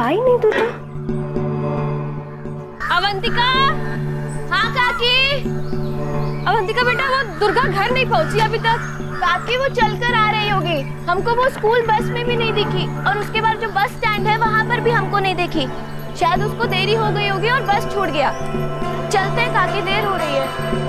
आई नहीं दुर्गा। अवंतिका, हाँ काकी। अवंतिका बेटा, वो दुर्गा घर नहीं पहुंची अभी तक। काकी वो चलकर आ रही होगी, हमको वो स्कूल बस में भी नहीं दिखी, और उसके बाद जो बस स्टैंड है वहाँ पर भी हमको नहीं दिखी। शायद उसको देरी हो गई होगी और बस छूट गया। चलते हैं काकी, देर हो रही है।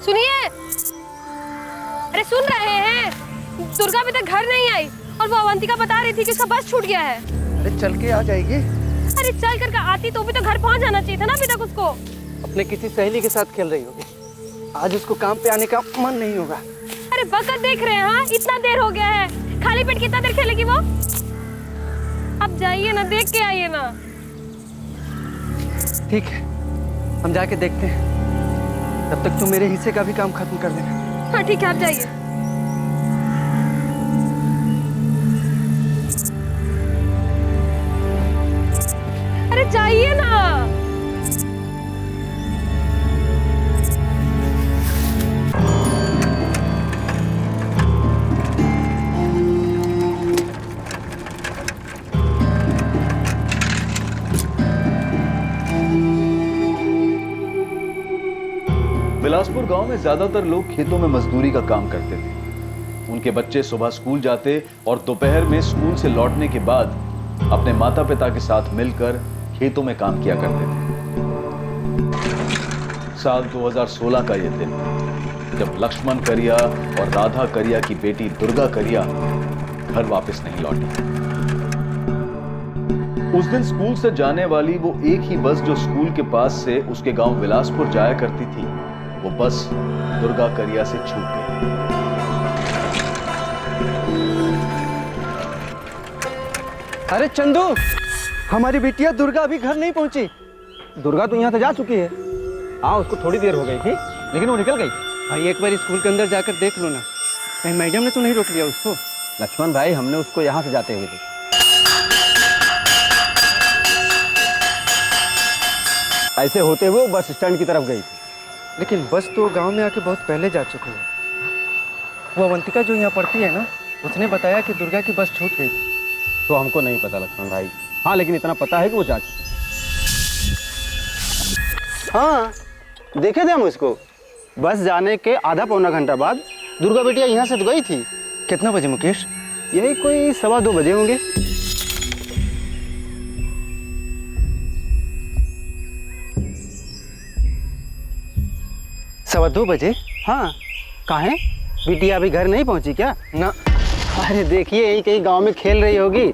सुनिए, अरे सुन रहे हैं? दुर्गा अभी तक घर नहीं आई और वो अवंतिका बता रही थी कि उसका बस छूट गया है। अरे चल के आ जाएगी। अरे चल करके आती तो भी तो घर पहुंच जाना चाहिए था ना अभी तक उसको। अपने किसी सहेली के साथ खेल रही होगी, आज उसको काम पे आने का मन नहीं होगा। अरे वक्त देख रहे हैं, हाँ इतना देर हो गया है, खाली पेट कितना देर खेलेगी वो? अब जाइए ना, देख के आइए ना। ठीक है, हम जाके देखते हैं, तब तक तुम मेरे हिस्से का भी काम खत्म कर देना। हाँ ठीक है, आप जाइए। अरे जाइए ना। बिलासपुर गांव में ज्यादातर लोग खेतों में मजदूरी का काम करते थे। उनके बच्चे सुबह स्कूल जाते और दोपहर में स्कूल से लौटने के बाद अपने माता पिता के साथ मिलकर खेतों में काम किया करते थे। साल 2016 का यह दिन, जब लक्ष्मण करिया और राधा करिया की बेटी दुर्गा करिया घर वापस नहीं लौटी। उस दिन स्कूल से जाने वाली वो एक ही बस जो स्कूल के पास से उसके गांव बिलासपुर जाया करती थी, वो बस दुर्गा करिया से छूट गई। अरे चंदू, हमारी बिटिया दुर्गा अभी घर नहीं पहुंची। दुर्गा तो यहाँ से जा चुकी है। हाँ, उसको थोड़ी देर हो गई थी, लेकिन वो निकल गई। भाई एक बार स्कूल के अंदर जाकर देख लो ना, कहीं मैडम ने तो नहीं रोक लिया उसको। लक्ष्मण भाई, हमने उसको यहाँ से जाते हुए देखा। ऐसे होते हुए बस स्टैंड की तरफ गई थी। लेकिन बस तो गांव में आके बहुत पहले जा चुकी है। वो अवंतिका जो यहाँ पढ़ती है ना, उसने बताया कि दुर्गा की बस छूट गई थी। तो हमको नहीं पता लक्ष्मण भाई। हाँ, लेकिन इतना पता है कि वो जा चुकी। हाँ, देखे थे हम उसको। बस जाने के आधा पौना घंटा बाद दुर्गा बेटिया यहाँ से तो गई थी। कितना बजे मुकेश? यही कोई 2:15 बजे होंगे। सवा 2 बजे? हाँ, काहे? बिटिया अभी घर नहीं पहुंची क्या? ना। अरे देखिए, यही कहीं गांव में खेल रही होगी।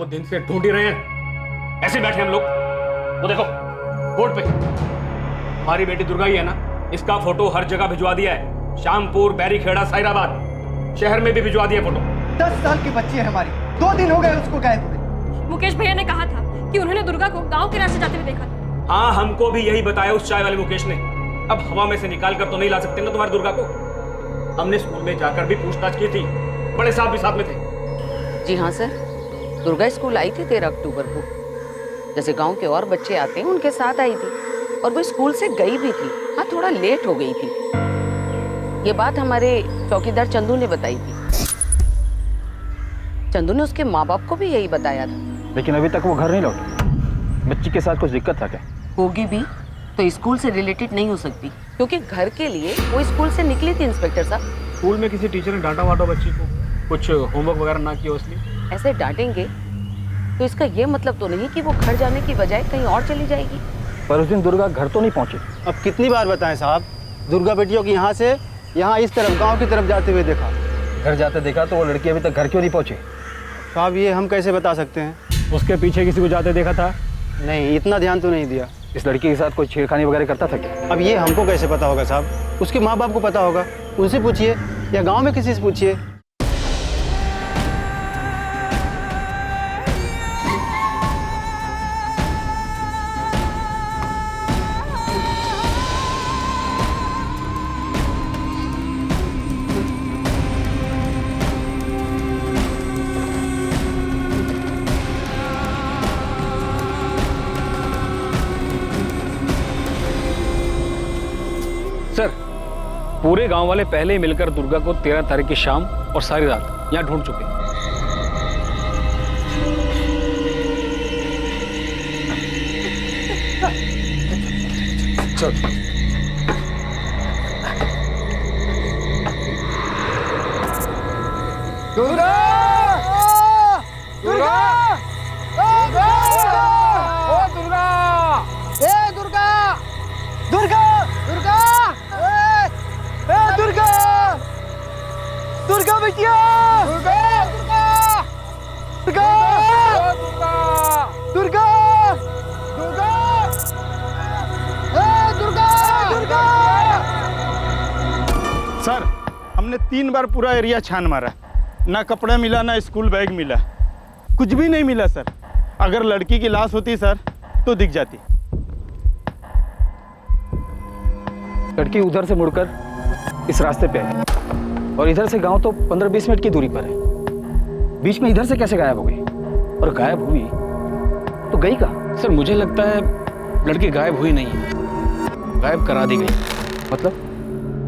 दिन से ढूंढ ही रहे हैं, ऐसे बैठे हम लोग। वो देखो बोर्ड पे, हमारी बेटी दुर्गा ही है ना, इसका फोटो हर जगह भिजवा दिया है। शामपुर, बैरीखेड़ा, साइराबाद, शहर में भी भिजवा दिया फोटो। 10 साल की बच्ची है हमारी, 2 दिन हो गए उसको गायब हुए। मुकेश भैया ने कहा था कि उन्होंने दुर्गा को गांव के रास्ते जाते हुए देखा था। हाँ, हमको भी यही बताया उस चाय वाले मुकेश ने। अब हवा में से निकाल कर तो नहीं ला सकते ना तुम्हारी दुर्गा को। हमने स्कूल में जाकर भी पूछताछ की थी, बड़े साहब भी साथ में थे। जी हाँ सर, दुर्गा स्कूल आई थी 13 अक्टूबर को, जैसे गांव के और बच्चे आते हैं उनके साथ आई थी, और वो स्कूल से गई भी थी। हाँ, थोड़ा लेट हो गई थी। ये बात हमारे चौकीदार चंदू ने बताई थी। चंदू ने उसके माँ बाप को भी यही बताया था। लेकिन अभी तक वो घर नहीं लौटी। बच्ची के साथ कुछ दिक्कत था क्या? होगी भी तो स्कूल से रिलेटेड नहीं हो सकती, क्योंकि घर के लिए वो स्कूल से निकली थी इंस्पेक्टर साहब। स्कूल में किसी टीचर ने डांटा वाटा बच्ची को, कुछ होमवर्क वगैरह ना किया उसने? ऐसे डांटेंगे तो इसका ये मतलब तो नहीं कि वो घर जाने की बजाय कहीं और चली जाएगी। पर उस दिन दुर्गा घर तो नहीं पहुंची। अब कितनी बार बताएं साहब, दुर्गा बेटियों की यहाँ से यहाँ इस तरफ गांव की तरफ जाते हुए देखा। घर जाते देखा तो वो लड़की अभी तक घर क्यों नहीं पहुंची? साहब ये हम कैसे बता सकते हैं? उसके पीछे किसी को जाते देखा था? नहीं, इतना ध्यान तो नहीं दिया। इस लड़की के साथ कोई छेड़खानी वगैरह करता था क्या? अब ये हमको कैसे पता होगा साहब? उसके माँ बाप को पता होगा, उनसे पूछिए या गांव में किसी से पूछिए। सर, पूरे गांव वाले पहले ही मिलकर दुर्गा को 13 तारीख की शाम और सारी रात यहाँ ढूंढ चुके हैं। चल। दुर्गा! दुर्गा! ओ दुर्गा! ए दुर्गा! दुर्गा! दुर्गा! ए दुर्गा! दुर्गा बिटिया! दुर्गा! दुर्गा! दुर्गा! दुर्गा! दुर्गा! ए दुर्गा! दुर्गा! सर, हमने 3 बार पूरा एरिया छान मारा, ना कपड़ा मिला ना स्कूल बैग मिला, कुछ भी नहीं मिला सर। अगर लड़की की लाश होती सर तो दिख जाती। लड़की उधर से मुड़कर इस रास्ते पे है और इधर से गांव तो 15-20 मिनट की दूरी पर है। बीच में इधर से कैसे गायब हो गई? और गायब हुई तो गई कहाँ? सर, मुझे लगता है लड़की गायब हुई नहीं है, गायब करा दी गई। मतलब?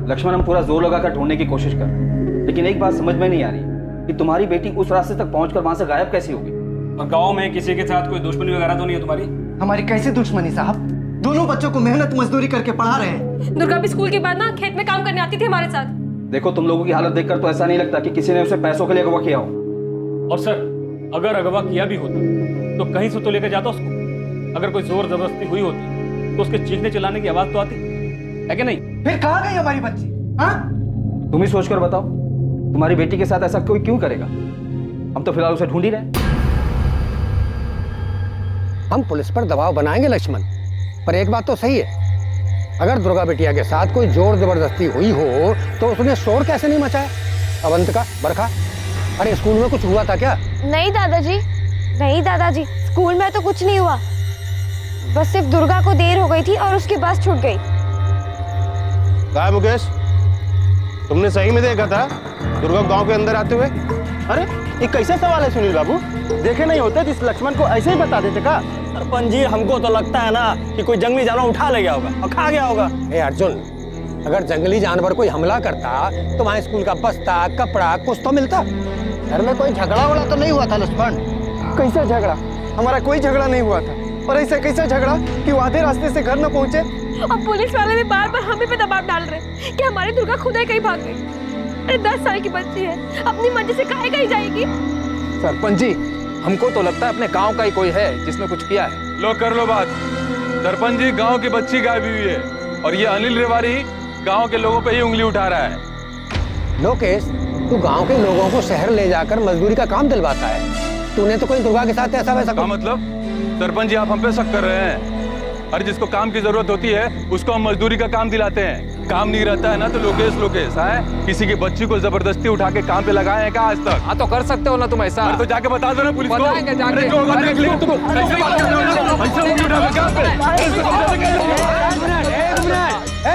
लक्ष्मण, हम पूरा जोर लगाकर ढूंढने की कोशिश कर रहे हैं, लेकिन एक बात समझ में नहीं आ रही कि तुम्हारी बेटी उस रास्ते तक पहुंचकर वहां से गायब कैसे होगी? और गांव में किसी के साथ कोई दुश्मनी वगैरह तो नहीं है तुम्हारी? हमारी कैसे दुश्मनी साहब? दोनों बच्चों को मेहनत मजदूरी करके पढ़ा रहे हैं। दुर्गा भी स्कूल के बाद ना खेत में काम करने आती थी हमारे साथ। देखो, तुम लोगों की हालत देखकर तो ऐसा नहीं लगता कि किसी ने उसे पैसों के लिए अगवा किया हो। और सर, अगर अगवा किया भी होता तो कहीं से तो लेकर जाता उसको। अगर कोई जोर जबरदस्ती हुई होती तो उसके चीखने चिल्लाने की आवाज तो आती है कि नहीं? फिर कहाँ गई हमारी बच्ची? हाँ? तुम ही सोचकर बताओ, तुम्हारी बेटी के साथ ऐसा कोई क्यों करेगा? हम तो फिलहाल उसे ढूंढ ही रहे हैं। हम पुलिस पर दबाव बनाएंगे लक्ष्मण, पर एक बात तो सही है, अगर दुर्गा बिटिया के साथ कोई जोर जबरदस्ती हुई हो तो उसने शोर कैसे नहीं मचाया? अवंतिका, बरखा, अरे स्कूल में कुछ हुआ था क्या? नहीं दादाजी, नहीं दादाजी, स्कूल में तो कुछ नहीं हुआ। बस सिर्फ दुर्गा को देर हो गई थी और उसकी बस छूट गई। कहा मुकेश, तुमने सही में देखा था दुर्गा गांव के अंदर आते हुए? अरे ये कैसा सवाल है सुनील बाबू? देखे नहीं होते जिस लक्ष्मण को ऐसे ही बता देते का? सरपंच जी, हमको तो लगता है ना कि कोई जंगली जानवर उठा ले गया होगा और खा गया होगा। ए अर्जुन, अगर जंगली जानवर कोई हमला करता तो वहाँ स्कूल का बस्ता, कपड़ा कुछ तो मिलता। घर में कोई झगड़ा वगड़ा तो नहीं हुआ था लक्ष्मण? कैसा झगड़ा? हमारा कोई झगड़ा नहीं हुआ था। और ऐसा कैसा झगड़ा कि वो आधे रास्ते से घर न पहुंचे? और पुलिस वाले भी बार बार हमें पे दबाव डाल रहे कि हमारी दुर्गा खुद ही कहीं भाग गई। अरे 10 साल की बच्ची है, अपनी मर्जी से काहे कहीं जाएगी? सरपंच जी, हमको तो लगता है अपने गांव का ही कोई है जिसने कुछ किया है। लो कर लो बात। सरपंच जी, गांव की बच्ची गायब हुई है और ये अनिल रेवारी गांव के लोगों पे ही उंगली उठा रहा है। लोकेश, तू गांव के लोगों को शहर ले जाकर मजदूरी का काम दिलवाता है, तूने तो कोई दुर्गा के साथ ऐसा वैसा मतलब? सरपंच जी, आप हम पे शक कर रहे हैं? अरे जिसको काम की जरूरत होती है उसको हम मजदूरी का काम दिलाते हैं। काम नहीं रहता है ना तो लोकेश है। किसी की बच्ची को जबरदस्ती उठा के काम पे लगाए हैं क्या आज तक? हाँ, तो कर सकते हो ना तुम ऐसा। तो जाके बता दो ना पुलिस को। बताएंगे जाके। अरे जो होगा देख लेंगे।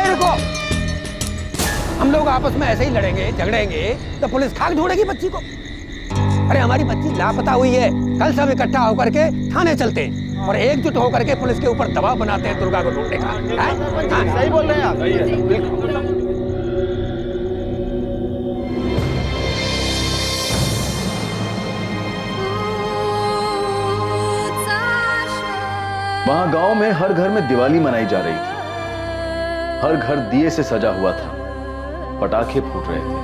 रुको, हम लोग आपस में ऐसे ही लड़ेंगे झगड़ेंगे तो पुलिस खाक ढूंढेगी बच्ची को? अरे हमारी बच्ची लापता हुई है, कल सब इकट्ठा होकर के थाने चलते हैं और एकजुट होकर के पुलिस के ऊपर दबाव बनाते हैं दुर्गा को ढूंढने का। सही बोल रहे हैं आप। वहां गांव में हर घर में दिवाली मनाई जा रही थी। हर घर दिए से सजा हुआ था, पटाखे फूट रहे थे।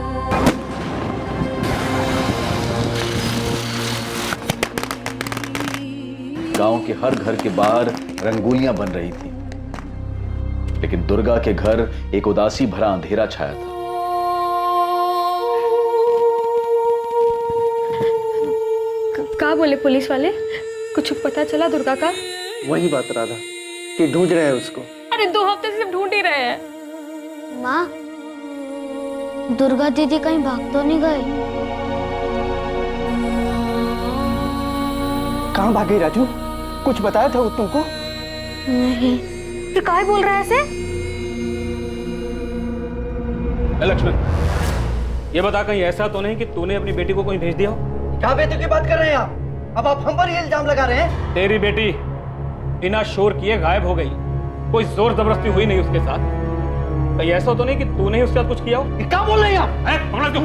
गांव के हर घर के बाहर रंगोलियां बन रही थी, लेकिन दुर्गा के घर एक उदासी भरा अंधेरा छाया था। क्या बोले पुलिस वाले? कुछ पता चला दुर्गा का? वही बात राधा कि ढूंढ रहे हैं उसको। अरे 2 हफ्ते से ढूंढ ही रहे हैं। माँ, दुर्गा दीदी कहीं भाग तो नहीं गए? कहाँ भागे राजू? कुछ बताया था वो तुमको? नहीं। फिर काय बोल रहा है ऐसे? लक्ष्मण, ये बता कहीं ऐसा तो नहीं कि तूने अपनी बेटी को कहीं भेज दिया हो? क्या बेटी की बात कर रहे हैं आप? अब आप हम पर ही इल्जाम लगा रहे हैं। तेरी बेटी बिना शोर किए गायब हो गई, कोई जोर जबरदस्ती हुई नहीं उसके साथ। कहीं ऐसा तो नहीं कि तूने ही उसके साथ कुछ किया हो? क्या बोल रहे हैं आप? क्यों?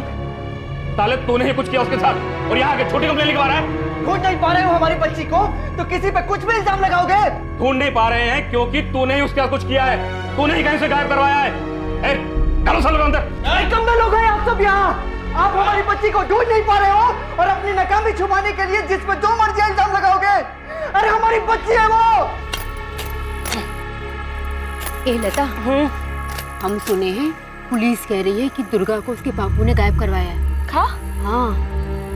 साले तूने ही कुछ किया उसके साथ और यहाँ आके छोटी कंप्लेन लिखवा रहा है? ढूंढ नहीं पा रहे हो हमारी बच्ची को तो किसी पे कुछ भी इल्जाम लगाओगे? ढूंढ नहीं पा रहे हैं क्योंकि तूने ही उसके साथ कुछ किया है, तूने ही कहीं से गायब करवाया है। डालो सालों के अंदर। कम में लोग हैं आप सब यहाँ। आप हमारी बच्ची को ढूंढ नहीं पा रहे हो और अपनी नाकामी छुपाने के लिए जिस पर जो मर्जी इल्जाम लगाओगे। अरे हमारी बच्ची है वो। ए लता, हम सुने हैं पुलिस कह रही है कि दुर्गा को उसके बापू ने गायब करवाया है। हाँ।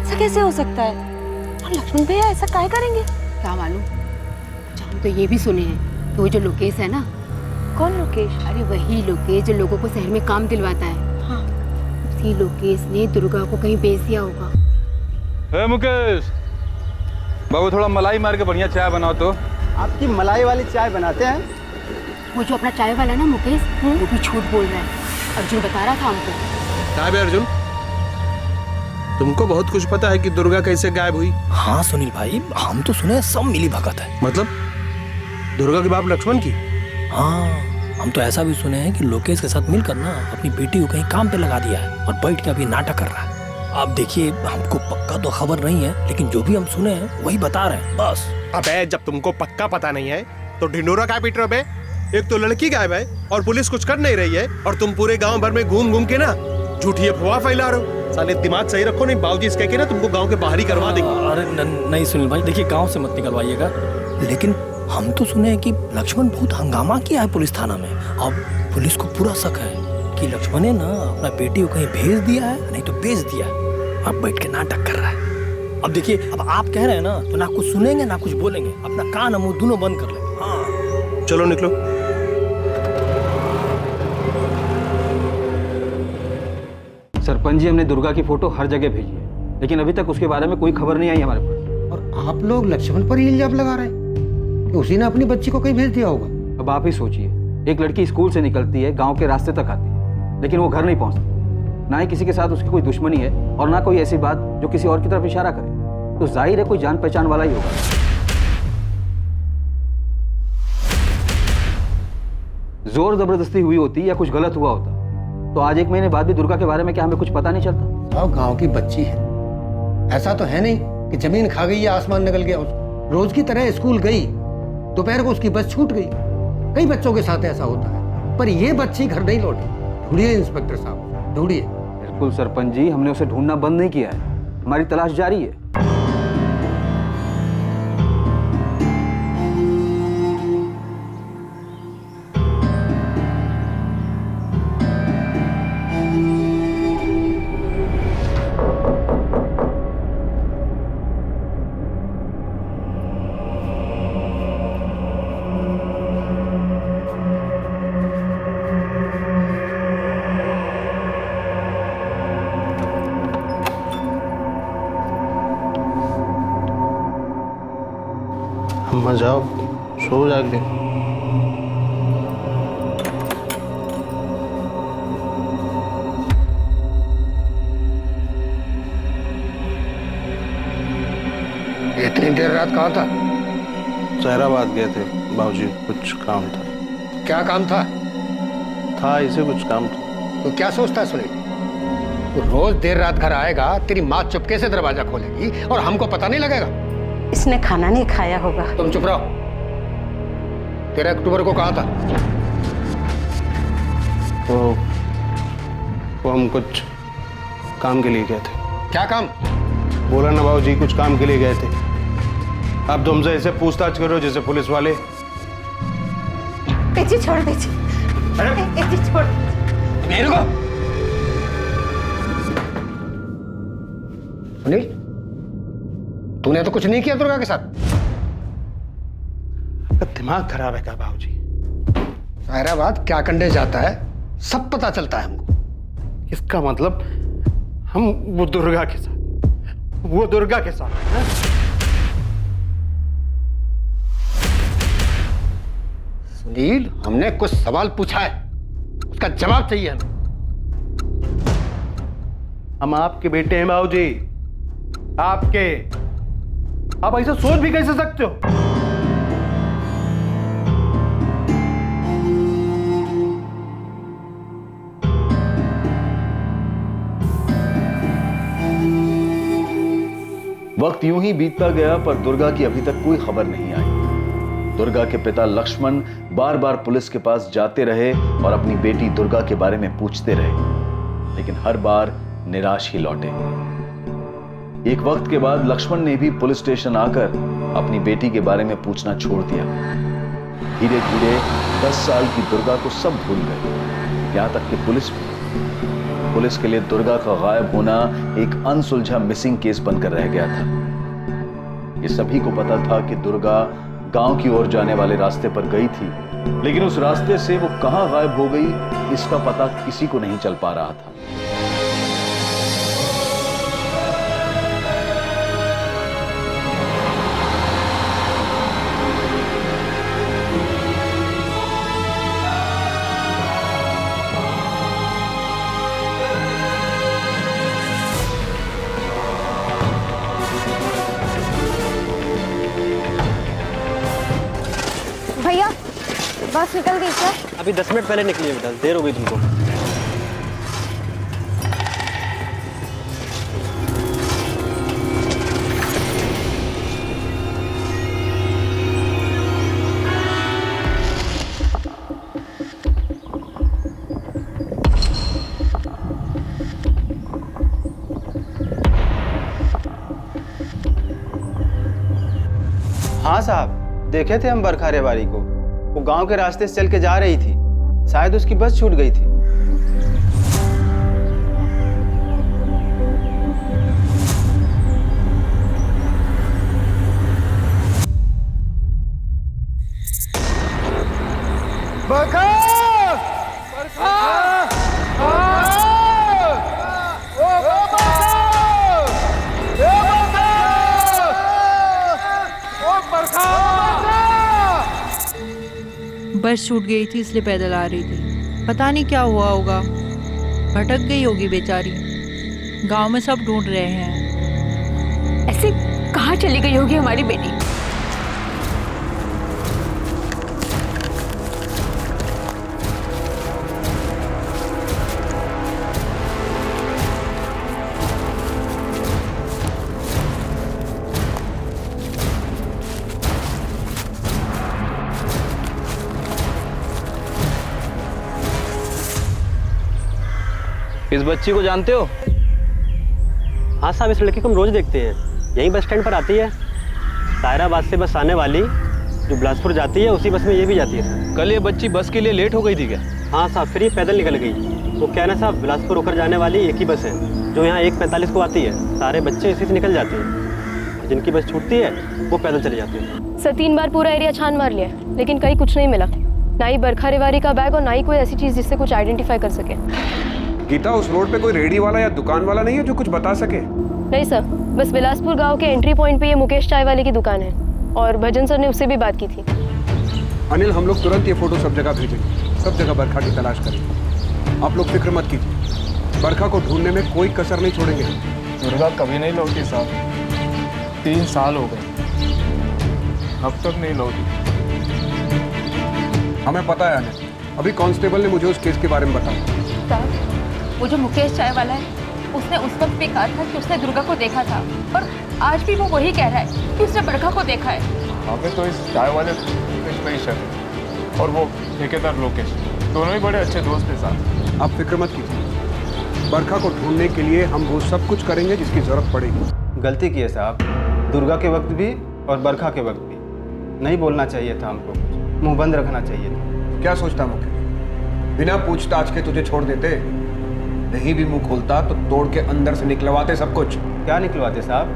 ऐसा कैसे हो सकता है? और लक्ष्मण भैया ऐसा काहे करेंगे? क्या मालूम। हम तो ये भी सुने हैं कि वो जो लोकेश है ना। कौन लोकेश? अरे वही लोकेश जो लोगों को शहर में काम दिलवाता है। हाँ। उसी लोकेश ने दुर्गा को कहीं बेच दिया होगा। मुकेश बाबू, थोड़ा मलाई मार के बढ़िया चाय बनाओ तो। आपकी मलाई वाली चाय बनाते हैं? वो जो अपना चाय वाला ना मुकेश, वो भी झूठ बोल रहा है। अर्जुन बता रहा था हमको। क्या बे अर्जुन, तुमको बहुत कुछ पता है कि दुर्गा कैसे गायब हुई? हाँ सुनील भाई, हम तो सुने सब मिली भगत है। मतलब दुर्गा के बाप लक्ष्मण की? हाँ, हम तो ऐसा भी सुने हैं कि लोकेश के साथ मिलकर ना अपनी बेटी को कहीं काम पे लगा दिया है और बैठ के अभी नाटक कर रहा है। आप देखिए, हमको पक्का तो खबर नहीं है, लेकिन जो भी हम सुने हैं वही बता रहे हैं बस। अबे जब तुमको पक्का पता नहीं है तो ढिंडोरा क्या पीट रहे हो? एक तो लड़की गायब है और पुलिस कुछ कर नहीं रही है और तुम पूरे गांव भर में घूम घूम के ना झूठी अफवाह फैला रहे हो। साले दिमाग सही रखो, नहीं बाबूजी इसके के ना तुमको गांव के बाहर ही करवा देंगे। अरे नहीं सुनील भाई, देखिए गांव से मत निकलवाइएगा, लेकिन हम तो सुने हैं कि लक्ष्मण बहुत हंगामा किया है पुलिस थाना में। अब पुलिस को पूरा शक है कि लक्ष्मण ने ना अपना बेटी को कहीं भेज दिया है, नहीं तो बेच दिया है। अब बैठ के नाटक कर रहा है। अब देखिए, अब आप कह रहे हैं ना तो ना कुछ सुनेंगे ना कुछ बोलेंगे, अपना कान मुंह दोनों बंद कर लेंगे। हाँ चलो निकलो। सरपंच जी, हमने दुर्गा की फोटो हर जगह भेजी है, लेकिन अभी तक उसके बारे में कोई खबर नहीं आई हमारे पास। और आप लोग लक्ष्मण पर ही इल्जाम लगा रहे हैं कि उसी ने अपनी बच्ची को कहीं भेज दिया होगा। अब आप ही सोचिए, एक लड़की स्कूल से निकलती है, गांव के रास्ते तक आती है, लेकिन वो घर नहीं पहुंचती। ना ही किसी के साथ उसकी कोई दुश्मनी है और ना कोई ऐसी बात जो किसी और की तरफ इशारा करे, तो जाहिर है कोई जान पहचान वाला ही होगा। जोर जबरदस्ती हुई होती या कुछ गलत हुआ होता तो आज 1 महीने बाद भी दुर्गा के बारे में क्या हमें कुछ पता नहीं चलता? अब गांव की बच्ची है, ऐसा तो है नहीं कि जमीन खा गई या आसमान निकल गया। रोज की तरह स्कूल गई, दोपहर को उसकी बस छूट गई। कई बच्चों के साथ ऐसा होता है, पर ये बच्ची घर नहीं लौटी। ढूंढिए इंस्पेक्टर साहब, ढूंढिए। बिल्कुल सरपंच जी, हमने उसे ढूंढना बंद नहीं किया है, हमारी तलाश जारी है। अम्मा जाओ, सो जाके। इतनी देर रात कहाँ था? सहराबाद गए थे बाबूजी, कुछ काम था। क्या काम था? था इसे कुछ काम था। तो क्या सोचता है सुनील? तो रोज देर रात घर आएगा, तेरी माँ चुपके से दरवाजा खोलेगी और हमको पता नहीं लगेगा। इसने खाना नहीं खाया होगा। तुम चुप रहो। 13 अक्टूबर को कहा था? वो हम कुछ काम के लिए गए थे। क्या काम? बोला ना बाबूजी, कुछ काम के लिए गए थे। अब तुमसे ऐसे पूछताछ करो जैसे पुलिस वाले। जी छोड़ दीजिए। जी छोड़ दीजिए। नहीं रुको। सुनील, तूने तो कुछ नहीं किया दुर्गा के साथ? दिमाग खराब है क्या बाबूजी? सायराबाद क्या करने जाता है सब पता चलता है हमको। इसका मतलब हम वो दुर्गा के साथ हैं? सुनील, हमने कुछ सवाल पूछा है, उसका जवाब चाहिए हमें। हम आपके बेटे हैं बाबूजी, आपके। आप ऐसा सोच भी कैसे सकते हो? वक्त यूं ही बीतता गया पर दुर्गा की अभी तक कोई खबर नहीं आई। दुर्गा के पिता लक्ष्मण बार बार पुलिस के पास जाते रहे और अपनी बेटी दुर्गा के बारे में पूछते रहे, लेकिन हर बार निराश ही लौटे। एक वक्त के बाद लक्ष्मण ने भी पुलिस स्टेशन आकर अपनी बेटी के बारे में पूछना छोड़ दिया। धीरे धीरे 10 साल की दुर्गा को सब भूल गए, यहां तक कि पुलिस के लिए दुर्गा का गायब होना एक अनसुलझा मिसिंग केस बनकर रह गया था। ये सभी को पता था कि दुर्गा गांव की ओर जाने वाले रास्ते पर गई थी, लेकिन उस रास्ते से वो कहां गायब हो गई इसका पता किसी को नहीं चल पा रहा था। भैया बस निकल गई क्या? अभी 10 मिनट पहले निकली है बेटा, देर हो गई तुमको। हाँ साहब, देखे थे हम बरखा रेवाड़ी को। वो गांव के रास्ते से चल के जा रही थी, शायद उसकी बस छूट गई थी। बरखा! बस छूट गई थी इसलिए पैदल आ रही थी। पता नहीं क्या हुआ होगा, भटक गई होगी बेचारी। गांव में सब ढूंढ रहे हैं। ऐसे कहाँ चली गई होगी हमारी बेटी? इस बच्ची को जानते हो? हाँ साहब, इस लड़की को हम रोज देखते हैं, यही बस स्टैंड पर आती है। सायराबाद से बस आने वाली जो बिलासपुर जाती है उसी बस में ये भी जाती है सर। कल ये बच्ची बस के लिए लेट हो गई थी क्या? हाँ साहब, फिर ये पैदल निकल गई। वो क्या है ना साहब, बिलासपुर होकर जाने वाली एक ही बस है जो यहाँ 1:45 को आती है। सारे बच्चे इसी से निकल जाते हैं, जिनकी बस छूटती है वो पैदल चले जाते हैं। सर 3 बार पूरा एरिया छान मार लिया, लेकिन कहीं कुछ नहीं मिला। ना ही बरखा रेवाड़ी का बैग और ना ही कोई ऐसी चीज़ जिससे कुछ आइडेंटिफाई कर सके। गीता, उस रोड पे कोई रेडी वाला या दुकान वाला नहीं है जो कुछ बता सके? नहीं सर, बस बिलासपुर गांव के एंट्री पॉइंट पे ये मुकेश चाय वाले की दुकान है और भजन सर ने उससे भी बात की थी। अनिल, हम लोग तुरंत ये फोटो सब जगह भेजेंगे, सब जगह बरखा की तलाश करेंगे। आप लोग फिक्र मत कीजिए, बरखा को ढूंढने में कोई कसर नहीं छोड़ेंगे। दुर्गा कभी नहीं लौटी साहब, 3 साल हो गए, अब तक नहीं लौटी। हमें पता है अनिल, अभी कांस्टेबल ने मुझे उस केस के बारे में बताया। वो जो मुकेश चाय वाला है, उसने उस वक्त भी कहा था कि उसने दुर्गा को देखा था, और आज भी वो वही कह रहा है कि उसने बरखा को देखा है। हमें तो इस चाय वाले मुकेश पे ही शक है, और वो ठेकेदार लोकेश, दोनों ही बड़े अच्छे दोस्त हैं साहब। आप फिक्र मत कीजिए, बरखा को ढूंढने के लिए हम वो सब कुछ करेंगे जिसकी जरूरत पड़ेगी। गलती की है साहब, दुर्गा के वक्त भी और बरखा के वक्त भी। नहीं बोलना चाहिए था हमको, मुंह बंद रखना चाहिए था। क्या सोचता मुकेश, बिना पूछताछ के तुझे छोड़ देते? नहीं भी मुंह खोलता तो तोड़ के अंदर से निकलवाते सब कुछ। क्या निकलवाते साहब?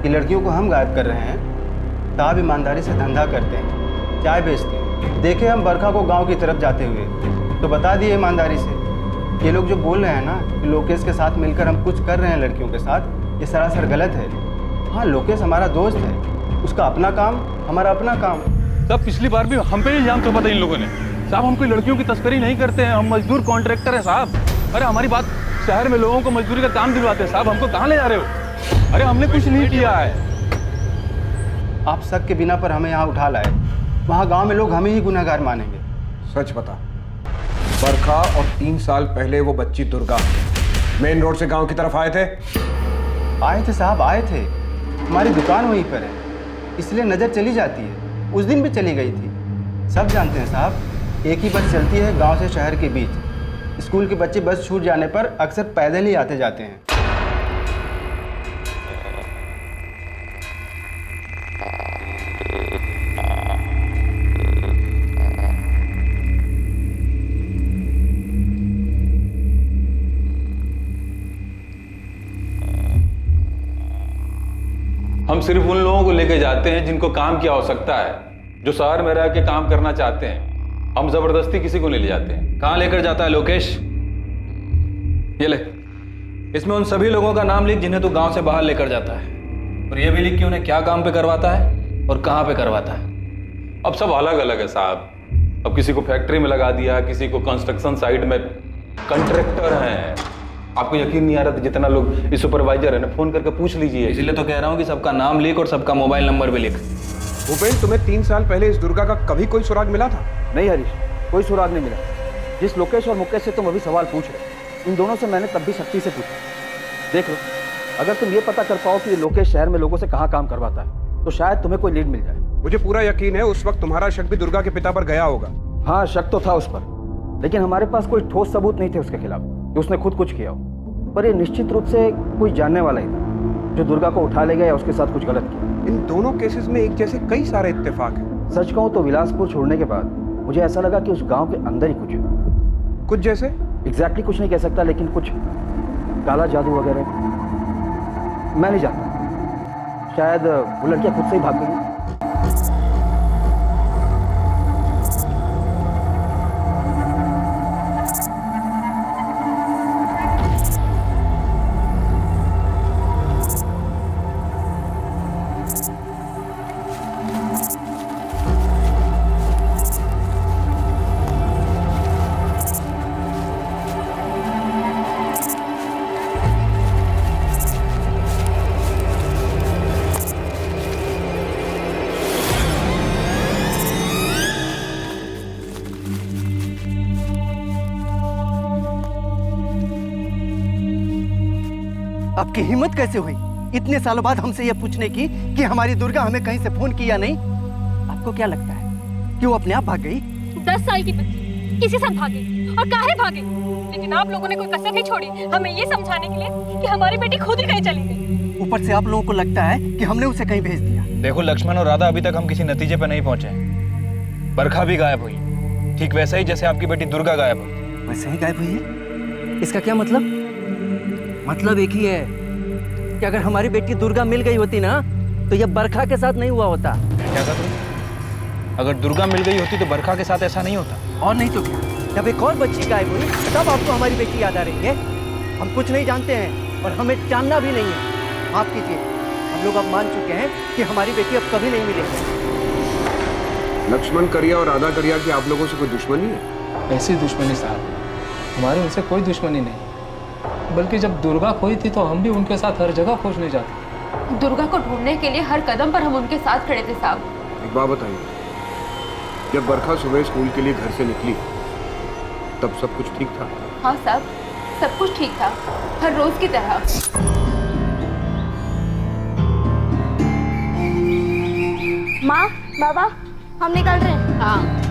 कि लड़कियों को हम गायब कर रहे हैं। साहब ईमानदारी से धंधा करते हैं, चाय बेचते हैं। देखे हम बरखा को गांव की तरफ जाते हुए तो बता दिए ईमानदारी से। ये लोग जो बोल रहे हैं ना कि लोकेश के साथ मिलकर हम कुछ कर रहे हैं लड़कियों के साथ, ये सरासर गलत है। हाँ, लोकेश हमारा दोस्त है, उसका अपना काम, हमारा अपना काम। साहब पिछली बार भी हम पे इल्जाम थोपा था इन लोगों ने। साहब हम कोई लड़कियों की तस्करी नहीं करते हैं, हम मजदूर कॉन्ट्रैक्टर हैं साहब। अरे हमारी बात, शहर में लोगों को मजदूरी का काम दिलवाते हैं साहब, हमको कहाँ ले जा रहे हो? अरे हमने कुछ नहीं किया है। आप शक के बिना पर हमें यहाँ उठा लाए, वहाँ गांव में लोग हमें ही गुनहगार मानेंगे। सच बता, बरखा और 3 साल पहले वो बच्ची दुर्गा मेन रोड से गांव की तरफ आए थे? आए थे साहब, आए थे। हमारी दुकान वहीं पर है, इसलिए नज़र चली जाती है। उस दिन भी चली गई थी। सब जानते हैं साहब, एक ही बस चलती है गांव से शहर के बीच। स्कूल के बच्चे बस छूट जाने पर अक्सर पैदल ही आते जाते हैं। हम सिर्फ उन लोगों को लेके जाते हैं जिनको काम की आवश्यकता है, जो शहर में रह के काम करना चाहते हैं। हम जबरदस्ती किसी को नहीं ले जाते हैं। कहाँ लेकर जाता है लोकेश? ये ले, इसमें उन सभी लोगों का नाम लिख जिन्हें तू गांव से बाहर लेकर जाता है, और ये भी लिख कि उन्हें क्या काम पे करवाता है और कहाँ पे करवाता है। अब सब अलग अलग है साहब। अब किसी को फैक्ट्री में लगा दिया, किसी को कंस्ट्रक्शन साइट में कॉन्ट्रैक्टर हैं। आपको यकीन नहीं आ रहा था जितना लोग इस सुपरवाइजर है ना, फोन करके पूछ लीजिए। इसलिए तो कह रहा हूँ कि सबका नाम लिख और सबका मोबाइल नंबर भी लिख। भूपेन, तुम्हें 3 साल पहले इस दुर्गा का कभी कोई सुराग मिला था? नहीं हरीश, कोई सुराग नहीं मिला। जिस लोकेश और मुकेश से तुम अभी सवाल पूछ रहे, इन दोनों से मैंने तब भी शक्ति से पूछा। देख लो, अगर तुम ये पता कर पाओ कि ये लोकेश शहर में लोगों से कहाँ काम करवाता है, तो शायद तुम्हें कोई लीड मिल जाए। मुझे पूरा यकीन है उस वक्त तुम्हारा शक भी दुर्गा के पिता पर गया होगा। हाँ, शक तो था उस पर, लेकिन हमारे पास कोई ठोस सबूत नहीं थे उसके खिलाफ कि उसने खुद कुछ किया हो। पर ये निश्चित रूप से कोई जानने वाला ही था जो दुर्गा को उठा ले गया या उसके साथ कुछ गलत किया। इन दोनों केसेस में एक जैसे कई सारे इत्तेफाक हैं। सच कहूँ तो विलासपुर छोड़ने के बाद मुझे ऐसा लगा कि उस गांव के अंदर ही कुछ है। कुछ जैसे? एग्जैक्टली कुछ नहीं कह सकता, लेकिन कुछ काला जादू वगैरह मैं नहीं जानता। शायद वो लड़कियां खुद से ही भाग गई। आपकी हिम्मत कैसे हुई इतने सालों बाद हमसे यह पूछने की कि हमारी दुर्गा हमें कहीं से फोन किया नहीं? आपको क्या लगता है कि वो अपने आप भाग गई? 10 साल की बच्ची किसी साथ भागी और काहे भागी, लेकिन आप लोगों ने कोई कसर नहीं छोड़ी हमें ये समझाने के लिए कि हमारी बेटी खुद ही कहीं चली गई। ऊपर से आप लोगों को लगता है कि हमने उसे कहीं भेज दिया। देखो लक्ष्मण और राधा, अभी तक हम किसी नतीजे पर नहीं पहुंचे। बरखा भी गायब हुई, ठीक वैसे ही जैसे आपकी बेटी दुर्गा गायब हुई। वैसे ही गायब हुई है? इसका क्या मतलब? मतलब एक ही है कि अगर हमारी बेटी दुर्गा मिल गई होती ना तो यह बरखा के साथ नहीं हुआ होता। क्या कहा तुम? अगर दुर्गा मिल गई होती तो बरखा के साथ ऐसा नहीं होता। और नहीं तो क्या, जब एक और बच्ची गायब हुई तब आपको हमारी बेटी याद आ रही है? हम कुछ नहीं जानते हैं और हमें जानना भी नहीं है। माफ कीजिए, हम लोग अब मान चुके हैं कि हमारी बेटी अब कभी नहीं मिलेगी। लक्ष्मण करिया और राधा करिया की आप लोगों से कोई दुश्मनी है? ऐसी दुश्मनी साहब, हमारी उनसे कोई दुश्मनी नहीं, बल्कि जब दुर्गा खोई थी तो हम भी उनके साथ हर जगह खोजने जाते। दुर्गा को ढूंढने के लिए हर कदम पर हम उनके साथ खड़े थे साहब। एक बात बताइए, जब बरखा सुबह स्कूल के लिए घर से निकली तब सब कुछ ठीक था? हाँ साहब, सब कुछ ठीक था, हर रोज की तरह। माँ, बाबा, हम निकल रहे हैं। हाँ।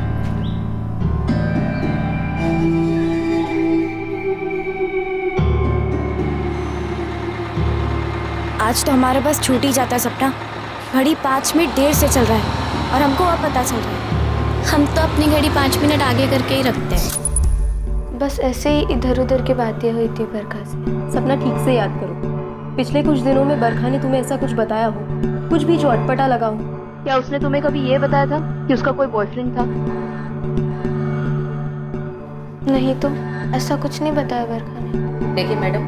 आज तो हमारे पास छूट ही जाता सपना। घड़ी 5 मिनट देर से चल रहा है और हमको अब पता चल रहा है। हम तो अपनी घड़ी 5 मिनट आगे करके ही रखते हैं। बस ऐसे ही इधर उधर की बातें हुई थी बरखा से। सपना ठीक से याद करो, पिछले कुछ दिनों में बरखा ने तुम्हें ऐसा कुछ बताया हो, कुछ भी जो अटपटा लगा हो? क्या उसने तुम्हें कभी ये बताया था कि उसका कोई बॉयफ्रेंड था? नहीं तो ऐसा कुछ नहीं बताया बरखा ने। देखिए मैडम,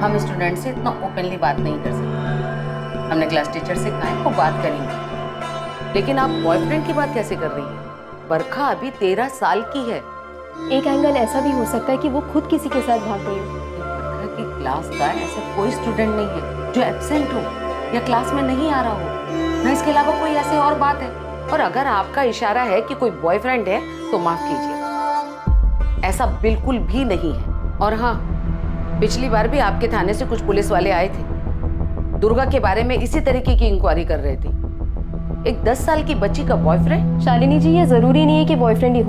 हम स्टूडेंट से इतना ओपनली बात नहीं कर सकते। हमने क्लास टीचर से कहा है वो बात करेंगे, लेकिन आप बॉयफ्रेंड की बात कैसे कर रही हैं? बरखा अभी 13 साल की है। एक एंगल ऐसा भी हो सकता है कि वो खुद किसी के साथ भाग गई हो। बरखा की क्लास का ऐसा कोई स्टूडेंट नहीं है जो एब्सेंट हो या क्लास में नहीं आ रहा हो, ना इसके अलावा कोई ऐसी और बात है। और अगर आपका इशारा है कि कोई बॉयफ्रेंड है तो माफ कीजिए, ऐसा बिल्कुल भी नहीं है। और हाँ, पिछली बार भी आपके थाने से कुछ पुलिस वाले आए थे, दुर्गा के बारे में इसी तरीके की इंक्वायरी कर रहे थे। एक 10 साल की बच्ची का बॉयफ्रेंड? शालिनी जी, ये जरूरी नहीं है कि बॉयफ्रेंड ही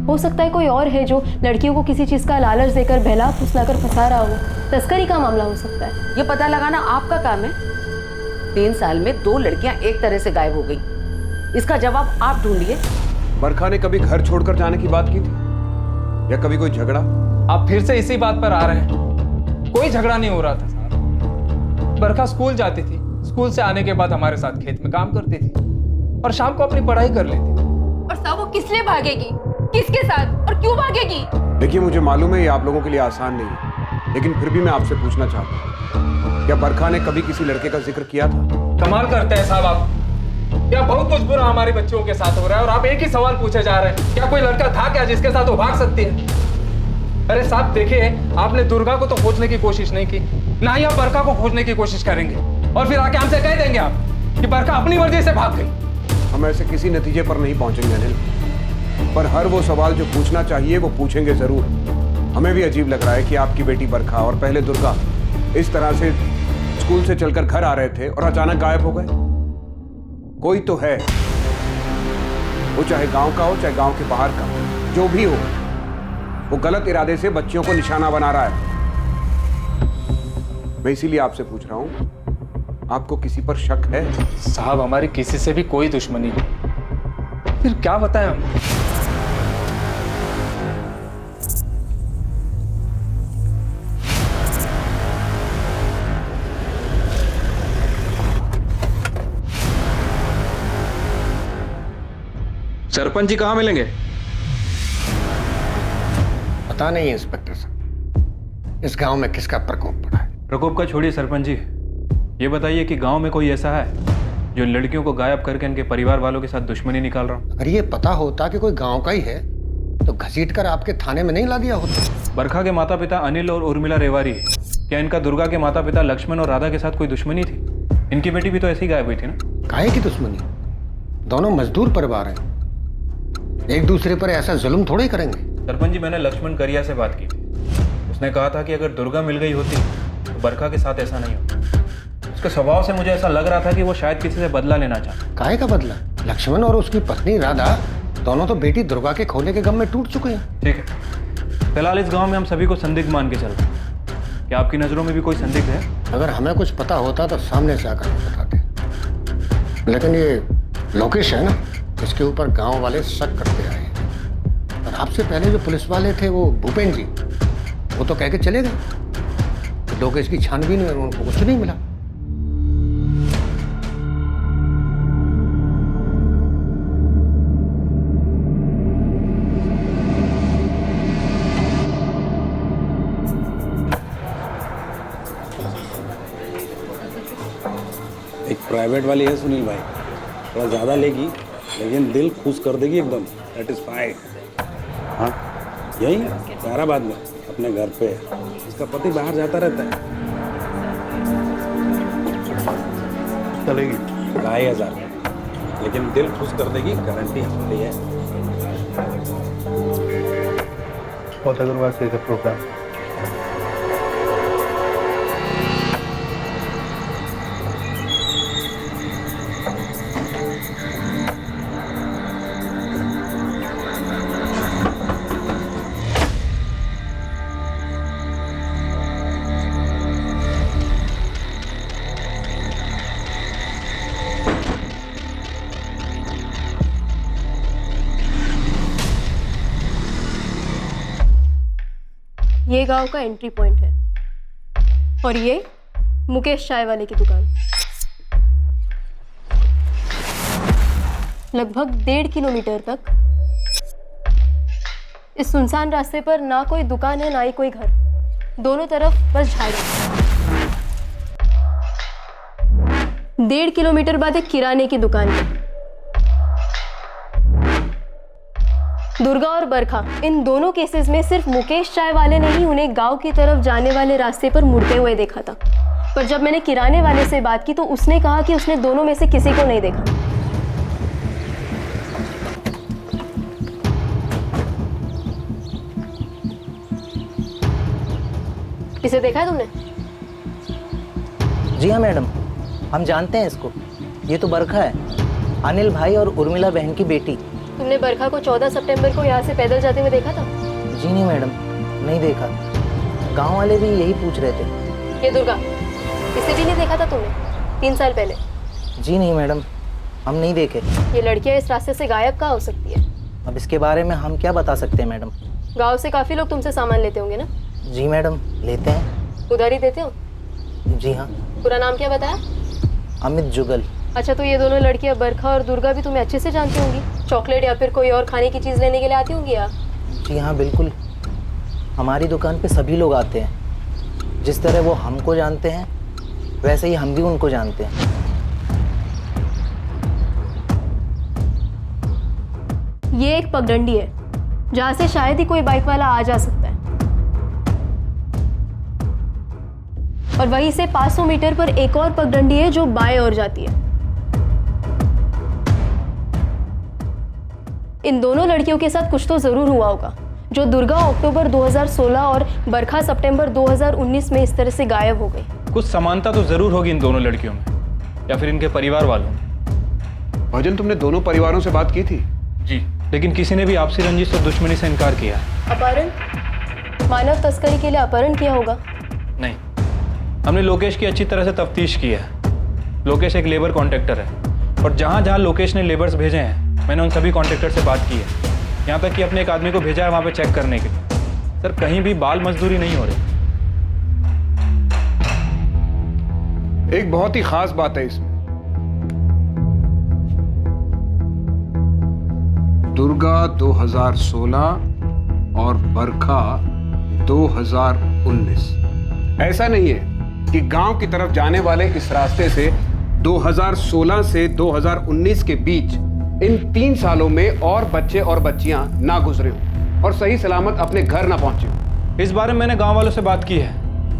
हो सकता है कोई और है जो लड़कियों को किसी चीज का लालच देकर बहला फुसलाकर फंसा रहा हो। तस्करी का मामला हो सकता है। ये पता लगाना आपका काम है। 3 साल में 2 लड़कियां एक तरह से गायब हो गई, इसका जवाब आप ढूंढिए। बरखा ने कभी घर छोड़कर जाने की बात की थी या कभी कोई झगड़ा? आप फिर से इसी बात पर आ रहे हैं। कोई झगड़ा नहीं हो रहा था साहब। बरखा स्कूल जाती थी, स्कूल से आने के बाद हमारे साथ खेत में काम करती थी और शाम को अपनी पढ़ाई कर लेती थी। और साहब वो किस लिए भागेगी, किसके साथ और क्यों भागेगी? देखिए, मुझे मालूम है ये आप लोगों के लिए आसान नहीं है, लेकिन फिर भी मैं आपसे पूछना चाहता हूँ, क्या बरखा ने कभी किसी लड़के का जिक्र किया था? कमाल करते हैं साहब आप। क्या बहुत कुछ बुरा हमारे बच्चों के साथ हो रहा है और आप एक ही सवाल पूछे जा रहे हैं, क्या कोई लड़का था क्या जिसके साथ वो भाग सकती है? अरे साहब देखिए, आपने दुर्गा को तो खोजने की कोशिश नहीं की, ना ही आप बरखा को खोजने की कोशिश करेंगे, और फिर आके हमसे कह देंगे आप कि बरखा अपनी मर्जी से भाग गई। हम ऐसे किसी नतीजे पर नहीं पहुंचेंगे अनिल, पर हर वो सवाल जो पूछना चाहिए वो पूछेंगे जरूर। हमें भी अजीब लग रहा है कि आपकी बेटी बरखा और पहले दुर्गा इस तरह से स्कूल से चलकर घर आ रहे थे और अचानक गायब हो गए। कोई तो है, वो चाहे गांव का हो चाहे गांव के बाहर का, जो भी हो, वो गलत इरादे से बच्चियों को निशाना बना रहा है। मैं इसीलिए आपसे पूछ रहा हूं, आपको किसी पर शक है? साहब हमारी किसी से भी कोई दुश्मनी नहीं, फिर क्या बताएं हम? सरपंच जी कहाँ मिलेंगे? पता नहीं इंस्पेक्टर साहब, इस गांव में किसका प्रकोप पड़ा है। प्रकोप का छोड़िए सरपंच जी, ये बताइए कि गांव में कोई ऐसा है जो लड़कियों को गायब करके इनके परिवार वालों के साथ दुश्मनी निकाल रहा हो? अगर ये पता होता कि कोई गांव का ही है तो घसीट कर आपके थाने में नहीं ला दिया होता। बरखा के माता पिता अनिल और उर्मिला रेवारी है, क्या इनका दुर्गा के माता पिता लक्ष्मण और राधा के साथ कोई दुश्मनी थी? इनकी बेटी भी तो ऐसी गायब हुई थी ना। काहे की दुश्मनी? दोनों मजदूर परिवार हैं, एक दूसरे पर ऐसा जुल्म थोड़े ही करेंगे। सरपंच जी, मैंने लक्ष्मण करिया से बात की थी, उसने कहा था कि अगर दुर्गा मिल गई होती तो बरखा के साथ ऐसा नहीं होता। उसके स्वभाव से मुझे ऐसा लग रहा था कि वो शायद किसी से बदला लेना चाहता। काहे का बदला? लक्ष्मण और उसकी पत्नी राधा दोनों तो बेटी दुर्गा के खोने के गम में टूट चुके हैं। ठीक है, फिलहाल इस गांव में हम सभी को संदिग्ध मान के चलते हैं। क्या आपकी नजरों में भी कोई संदिग्ध है? अगर हमें कुछ पता होता तो सामने से आकर बताते, लेकिन ये लोकेश है ना, इसके ऊपर गांव वाले शक करते आए। और आपसे पहले जो पुलिस वाले थे वो भूपेन जी, वो तो कह के चले गए। लोकेश की छानबीन में उनको कुछ नहीं मिला। एक प्राइवेट वाली है सुनील भाई, थोड़ा ज़्यादा लेगी लेकिन दिल खुश कर देगी एकदम, सेटिस्फाइड। हाँ, यही हैदराबाद में अपने घर पे। इसका पति बाहर जाता रहता है। चलेगी 2,500, लेकिन दिल खुश कर देगी, गारंटी हमारी है। प्रोग्राम ये गांव का एंट्री पॉइंट है और ये मुकेश चाय वाले की दुकान। लगभग 1.5 किलोमीटर तक इस सुनसान रास्ते पर ना कोई दुकान है ना ही कोई घर, दोनों तरफ बस झाड़ी। 1.5 किलोमीटर बाद एक किराने की दुकान है। दुर्गा और बरखा, इन दोनों केसेस में सिर्फ मुकेश चाय वाले ने ही उन्हें गांव की तरफ जाने वाले रास्ते पर मुड़ते हुए देखा था। पर जब मैंने किराने वाले से बात की तो उसने कहा कि उसने दोनों में से किसी को नहीं देखा। इसे देखा है तुमने? जी हाँ मैडम, हम जानते हैं इसको। ये तो बरखा है, अनिल भाई और उर्मिला बहन की बेटी। तुमने बरखा को 14 सितंबर को यहाँ से पैदल जाते हुए देखा था? जी नहीं मैडम, नहीं देखा। गांव वाले भी यही पूछ रहे थे। ये दुर्गा, इसे भी नहीं देखा था तुमने 3 साल पहले? जी नहीं मैडम, हम नहीं देखे। ये लड़कियाँ इस रास्ते से गायब कहाँ हो सकती है? अब इसके बारे में हम क्या बता सकते हैं मैडम। गाँव से काफ़ी लोग तुमसे सामान लेते होंगे ना? जी मैडम, लेते हैं। उधार ही देते हो? जी हाँ। पूरा नाम क्या बताया? अमित जुगल। अच्छा, तो ये दोनों लड़कियां बरखा और दुर्गा भी तुम्हें अच्छे से जानती होंगी? चॉकलेट या फिर कोई और खाने की चीज़ लेने के लिए आती होंगी या? जी हाँ बिल्कुल, हमारी दुकान पे सभी लोग आते हैं। जिस तरह वो हमको जानते हैं वैसे ही हम भी उनको जानते हैं। ये एक पगडंडी है जहाँ से शायद ही कोई बाइक वाला आ जा सकता है, और वहीं से 500 मीटर पर एक और पगडंडी है जो बाएं ओर जाती है। इन दोनों लड़कियों के साथ कुछ तो जरूर हुआ होगा जो दुर्गा अक्टूबर 2016 और बरखा सितंबर 2019 में इस तरह से गायब हो गई। कुछ समानता तो जरूर होगी इन दोनों लड़कियों में, या फिर इनके परिवार वालों में। भजन, तुमने दोनों परिवारों से बात की थी? जी, लेकिन किसी ने भी आपसी रंजिश और दुश्मनी से इनकार किया। अपहरण, मानव तस्करी के लिए अपहरण किया होगा? नहीं, हमने लोकेश की अच्छी तरह से तफ्तीश की है। लोकेश एक लेबर कॉन्ट्रैक्टर है और जहाँ जहाँ लोकेश ने लेबर्स भेजे हैं मैंने उन सभी कॉन्ट्रैक्टर से बात की है। यहाँ तक कि अपने एक आदमी को भेजा है वहाँ पे चेक करने के लिए। सर, कहीं भी बाल मजदूरी नहीं हो रही। एक बहुत ही खास बात है इसमें। दुर्गा 2016 और बरखा 2019। ऐसा नहीं है कि गांव की तरफ जाने वाले इस रास्ते से 2016 से 2019 के बीच इन 3 सालों में और बच्चे और बच्चियां ना गुजरे हों और सही सलामत अपने घर ना पहुंचे। इस बारे में मैंने गांव वालों से बात की है।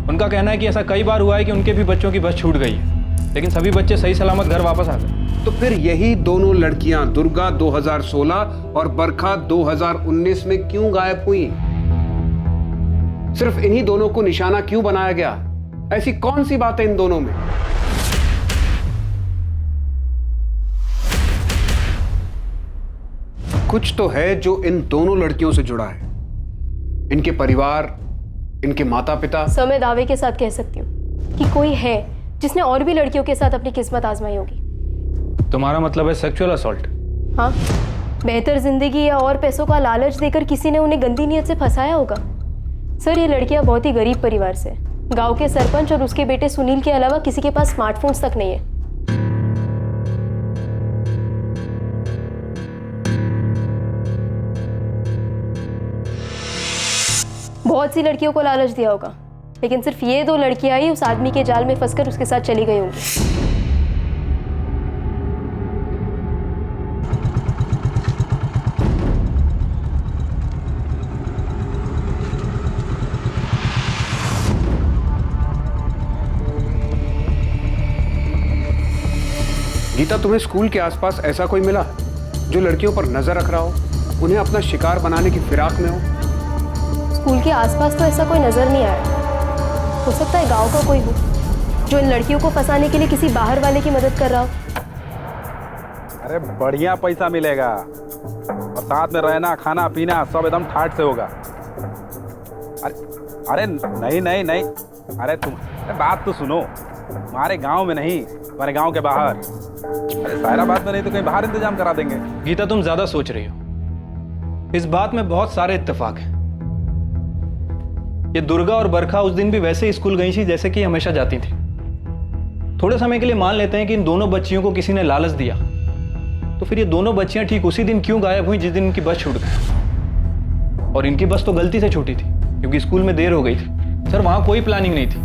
उनका कहना है कि ऐसा कई बार हुआ है कि उनके भी बच्चों की बस छूट गई है, लेकिन सभी बच्चे सही सलामत घर वापस आ गए। तो फिर यही दोनों लड़कियां दुर्गा 2016 और बरखा 2019 में क्यों गायब हुई? सिर्फ इन्हीं दोनों को निशाना क्यों बनाया गया? ऐसी कौन सी बात है इन दोनों में? कुछ तो है जो इन दोनों लड़कियों से जुड़ा है। इनके परिवार, इनके माता पिता। समय दावे के साथ कह सकती हूँ कि कोई है जिसने और भी लड़कियों के साथ अपनी किस्मत आजमाई होगी। तुम्हारा मतलब है सेक्सुअल असॉल्ट? हाँ, बेहतर जिंदगी या और पैसों का लालच देकर किसी ने उन्हें गंदी नीयत से फंसाया होगा। सर, ये लड़कियां बहुत ही गरीब परिवार से, गांव के सरपंच और उसके बेटे सुनील के अलावा किसी के पास स्मार्टफोन्स तक नहीं है। बहुत सी लड़कियों को लालच दिया होगा, लेकिन सिर्फ ये 2 लड़कियां ही उस आदमी के जाल में फंसकर उसके साथ चली गई होंगी। गीता, तुम्हें स्कूल के आसपास ऐसा कोई मिला जो लड़कियों पर नजर रख रहा हो, उन्हें अपना शिकार बनाने की फिराक में हो? स्कूल के आसपास तो ऐसा कोई नजर नहीं आया। हो सकता है गांव का कोई हो जो इन लड़कियों को फंसाने के लिए किसी बाहर वाले की मदद कर रहा हो। अरे बढ़िया पैसा मिलेगा और साथ में रहना, खाना पीना सब एकदम ठाट से होगा। अरे नहीं नहीं नहीं, अरे तुम बात तो सुनो। हमारे गांव में नहीं, हमारे गांव के बाहर। अरे सायराबाद में नहीं तो कहीं बाहर इंतजाम करा देंगे। गीता, तुम ज्यादा सोच रही हो। इस बात में बहुत सारे इत्तेफाक हैं। ये दुर्गा और बरखा उस दिन भी वैसे ही स्कूल गई थी जैसे कि हमेशा जाती थी। थोड़े समय के लिए मान लेते हैं कि इन दोनों बच्चियों को किसी ने लालच दिया तो फिर ये दोनों बच्चियां ठीक उसी दिन क्यों गायब हुई जिस दिन इनकी बस छूट गई? और इनकी बस तो गलती से छूटी थी क्योंकि स्कूल में देर हो गई थी। सर वहां कोई प्लानिंग नहीं थी।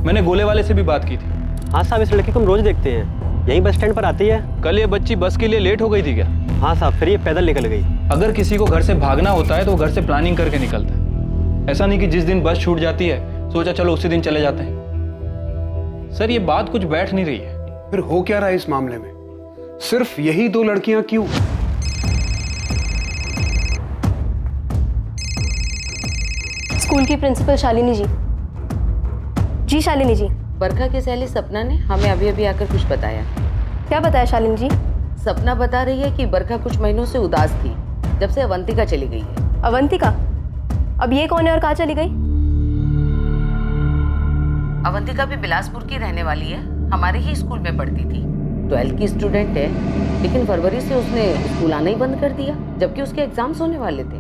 मैंने गोले वाले से भी बात की थी। हाँ साहब, इस लड़की को हम रोज देखते हैं, यही बस स्टैंड पर आती है। कल ये बच्ची बस के लिए लेट हो गई थी क्या? हाँ साहब, फिर ये पैदल निकल गई। अगर किसी को घर से भागना होता है तो वो घर से प्लानिंग करके निकलता है। ऐसा नहीं कि जिस दिन बस छूट जाती है सोचा चलो उसी दिन चले जाते हैं। सर ये बात कुछ बैठ नहीं रही है। फिर हो क्या रहा है इस मामले में? सिर्फ यही 2 लड़कियां क्यों? स्कूल की प्रिंसिपल शालिनी जी। जी शालिनी जी। बरखा की सहेली सपना ने हमें अभी अभी आकर कुछ बताया। क्या बताया शालिनी जी? सपना बता रही है कि बरखा कुछ महीनों से उदास थी जब से अवंतिका चली गई है। अवंतिका? अब ये कौन है और कहाँ चली गई? अवंतिका भी बिलासपुर की रहने वाली है, हमारे ही स्कूल में पढ़ती थी। 12th की स्टूडेंट है, लेकिन फरवरी से उसने स्कूल आना ही बंद कर दिया जबकि उसके एग्जाम्स होने वाले थे।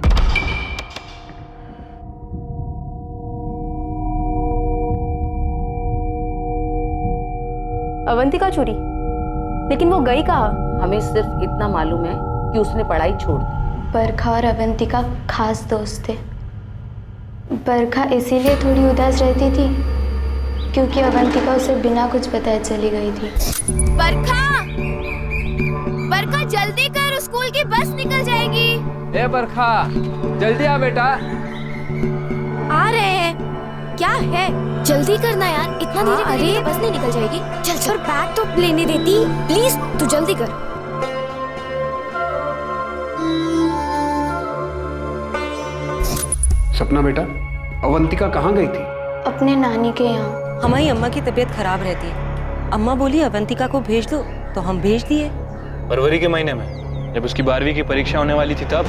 अवंतिका चोरी? लेकिन वो गई कहाँ? हमें सिर्फ इतना मालूम है कि उसने पढ़ाई छोड़ दी। बरखा और अवंतिका खास दोस्त थे। बरखा इसीलिए थोड़ी उदास रहती थी क्योंकि अवंतिका उसे बिना कुछ बताए चली गई थी। बरखा! बरखा जल्दी कर, स्कूल की बस निकल जाएगी। ए बरखा, जल्दी आ बेटा। आ रहे हैं। क्या है? जल्दी करना यार, इतना धीरे करेंगे तो बस नहीं निकल जाएगी। चल चल, बैग तो लेने देती प्लीज, तू जल्दी कर। सपना बेटा, अवंतिका कहाँ गई थी? अपने नानी के यहाँ। हमारी अम्मा की तबीयत खराब रहती है। अम्मा बोली अवंतिका को भेज दो, तो हम भेज दिए। फरवरी के महीने में जब उसकी 12वीं की परीक्षा होने वाली थी तब?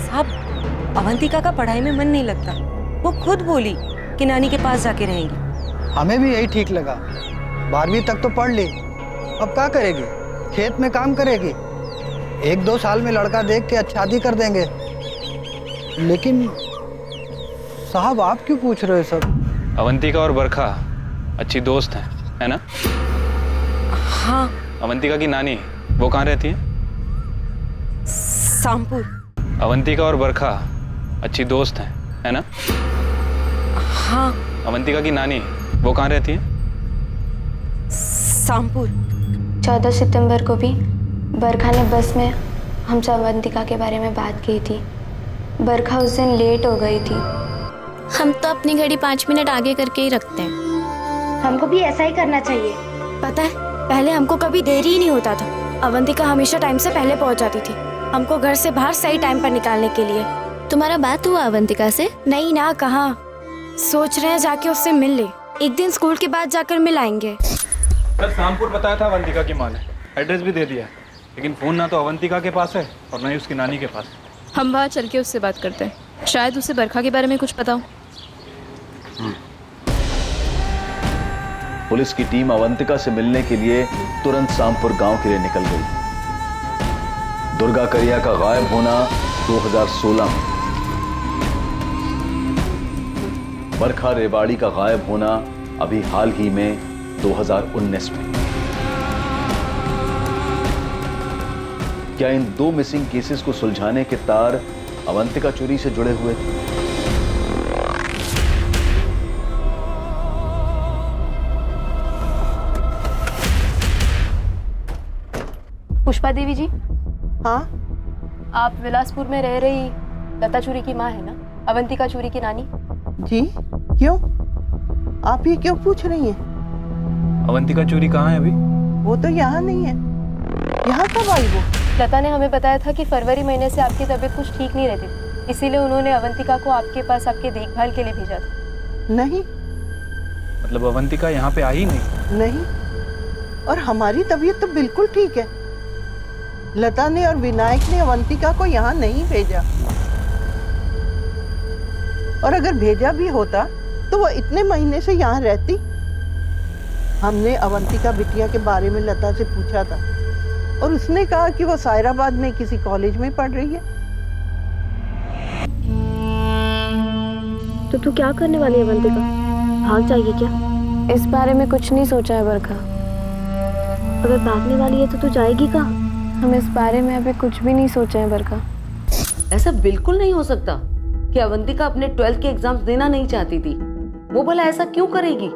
साहब, अवंतिका का पढ़ाई में मन नहीं लगता। वो खुद बोली कि नानी के पास जाके रहेंगी। हमें भी यही ठीक लगा। 12वीं तक तो पढ़ ली, अब क्या करेगी? खेत में काम करेगी। 1-2 साल में लड़का देख के शादी कर देंगे। लेकिन साहब आप क्यों पूछ रहे हो सब? अवंतिका और बरखा अच्छी दोस्त हैं, है ना? हाँ। अवंतिका की नानी वो कहाँ रहती है? सामपुर। अवंतिका और बरखा अच्छी दोस्त हैं, है ना? हाँ। अवंतिका की नानी वो कहाँ रहती है? सामपुर। 14 सितंबर को भी बरखा ने बस में हमसे अवंतिका के बारे में बात की थी। बरखा उस दिन लेट हो गई थी। हम तो अपनी घड़ी 5 मिनट आगे करके ही रखते हैं। हमको भी ऐसा ही करना चाहिए। पता है, पहले हमको कभी देरी ही नहीं होता था। अवंतिका हमेशा टाइम से पहले पहुंच जाती थी हमको घर से बाहर सही टाइम पर निकालने के लिए। तुम्हारा बात हुआ अवंतिका से? नहीं ना, कहाँ। सोच रहे हैं जाके उससे मिल ले। एक दिन स्कूल के बाद जाकर मिल आएंगे। कल शामपुर बताया था अवंतिका की माँ ने, एड्रेस भी दे दिया है, लेकिन फोन ना तो अवंतिका के पास है और ना ही उसकी नानी के पास। हम वहाँ चल के उससे बात करते हैं, शायद उसे बरखा के बारे में कुछ पता हो। पुलिस की टीम अवंतिका से मिलने के लिए तुरंत शामपुर गांव के लिए निकल गई। दुर्गा करिया का गायब होना 2016 में, बरखा रेवाड़ी का गायब होना अभी हाल ही में 2019 में। क्या इन 2 मिसिंग केसेस को सुलझाने के तार अवंतिका चोरी से जुड़े हुए थे? पुष्पा देवी जी। हाँ? आप बिलासपुर में रह रही लता चूरी की माँ है ना, अवंतिका चूरी की नानी? जी, क्यों? आप ये क्यों पूछ रही हैं? अवंतिका चूरी कहाँ है अभी? वो तो यहाँ नहीं है। यहाँ कब आई वो? लता ने हमें बताया था कि फरवरी महीने से आपकी तबीयत कुछ ठीक नहीं रहती थी, इसीलिए उन्होंने अवंतिका को आपके पास आपके देखभाल के लिए भेजा था। नहीं। मतलब अवंतिका यहाँ पे आई नहीं? नहीं, और हमारी तबीयत तो बिल्कुल ठीक है। लता ने और विनायक ने अवंतिका को यहाँ नहीं भेजा, और अगर भेजा भी होता तो वो इतने महीने से यहाँ रहती। हमने अवंतिका बिटिया के बारे में लता से पूछा था और उसने कहा कि वो सायराबाद में किसी कॉलेज में पढ़ रही है। तो तू क्या करने वाली है अवंतिका? भाग जाएगी क्या? इस बारे में कुछ नहीं सोचा है बरखा। अगर भागने वाली है तो तू जाएगी कहाँ? हम इस बारे में अभी कुछ भी नहीं सोचे हैं बरखा। ऐसा बिल्कुल नहीं हो सकता कि अवंतिका अपने 12th के एग्जाम्स देना नहीं चाहती थी। वो भला ऐसा क्यों करेगी?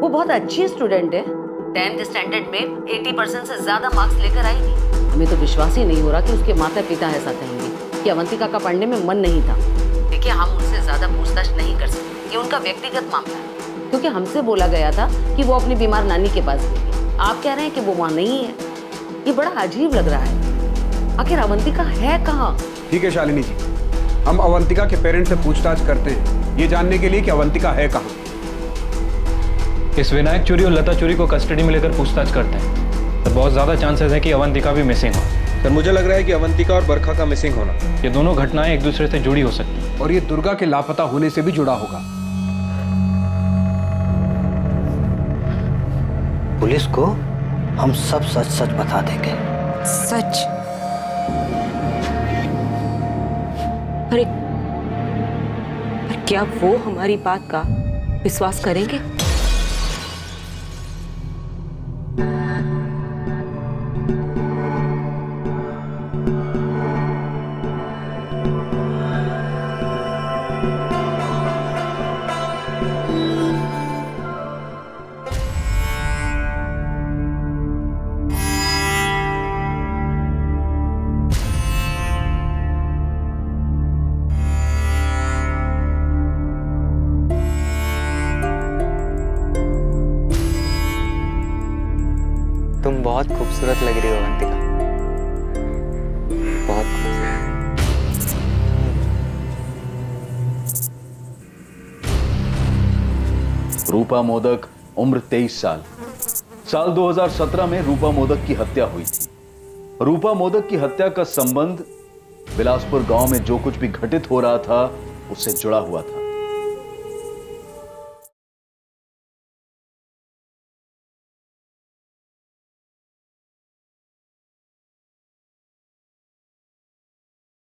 वो बहुत अच्छी स्टूडेंट है। 10th स्टैंडर्ड में 80% से ज्यादा मार्क्स लेकर आई थी। हमें तो विश्वास ही नहीं हो रहा कि उसके माता पिता ऐसा कहेंगे कि अवंतिका का पढ़ने में मन नहीं था। देखिए, हम उनसे ज्यादा पूछताछ नहीं कर सकते, ये उनका व्यक्तिगत मामला है। क्योंकि हमसे बोला गया था कि वो अपनी बीमार नानी के पास गई है। आप कह रहे हैं कि वो वहाँ नहीं है। ये बड़ा अजीब लग रहा है। आखिर अवंतिका है कहाँ? ठीक है शालिनी जी, हम अवंतिका के पेरेंट्स से पूछताछ करते हैं ये जानने के लिए कि अवंतिका है कहाँ। इस विनायक चोरी और लता चोरी को कस्टडी में लेकर पूछताछ करते हैं। तो बहुत ज्यादा चांसेस है कि अवंतिका भी मिसिंग हो। सर, मुझे लग रहा है कि अवंतिका और बरखा का मिसिंग होना, ये दोनों घटनाएं एक दूसरे से जुड़ी हो सकती हैं और ये दुर्गा के लापता होने से भी जुड़ा होगा। पुलिस को हम सब सच सच बता देंगे। सच? अरे पर क्या वो हमारी बात का विश्वास करेंगे? तुम बहुत खूबसूरत लग रही हो अवंतिका, बहुत खूबसूरत। रूपा मोदक, उम्र 23 साल। साल 2017 में रूपा मोदक की हत्या हुई थी। रूपा मोदक की हत्या का संबंध बिलासपुर गांव में जो कुछ भी घटित हो रहा था उससे जुड़ा हुआ था।